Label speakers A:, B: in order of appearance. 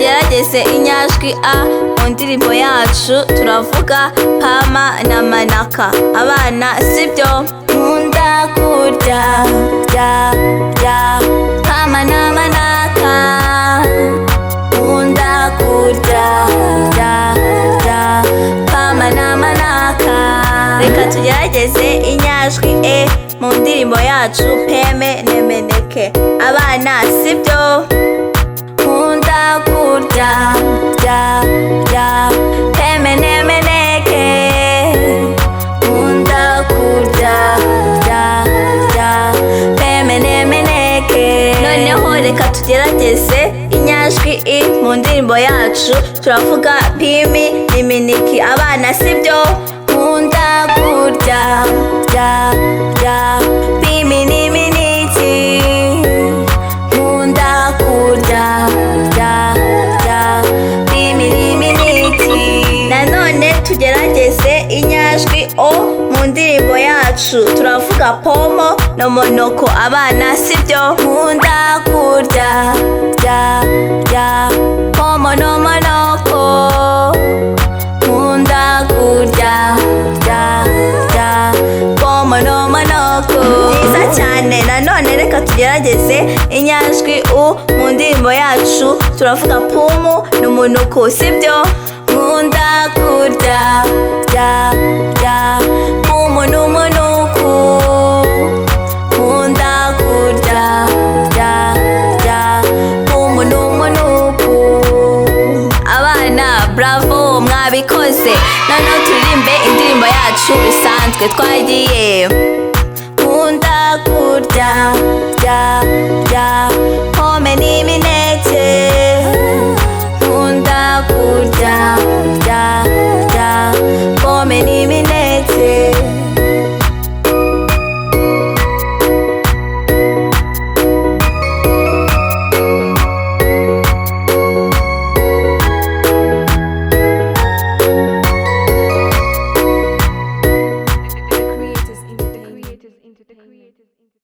A: tugerageze inyajwi a mu ndirimbo yacu turavuga pama na manaka. Abana sibyo? Nkunda kurya pama na manaka. Nkunda kurya pama na manaka. Reka tugerageze inyajwi e mu ndirimbo yacu peme nemeneke. Abana sibyo? Nkunda kurya peme nemeneke. Nkunda kurya peme nemeneke. Noneho reka tugerageze inyajwi i mu ndirimbo yacu turavuga pimi n'iminiki. Abana sibyo? Nkunda kurya pimi n'iminiki. Nkunda kurya pimi n'iminiki. Nanone tugerageze inyajwi o mu ndirimbo yacu turavuga pomo no monoko. Abana sibyo? Nkunda kurya pomo no monoko. Nkunda kurya pomo no monoko. Byiza cyane. Nanone reka tugerageze inyajwi u mu ndirimbo yacu turavuga pumu n'umunuko sibyo? Nkunda kurya pumu n'umunuko. Nkunda kurya pumu n'umunuko. Abana bravo mwabikoze. Noneho turirimbe indirimbo yacu bisanzwe. Twagiye. Nkunda kurya pome n'imineke. Nkunda kurya pome n'imineke.
B: The creators into the creators into the creators into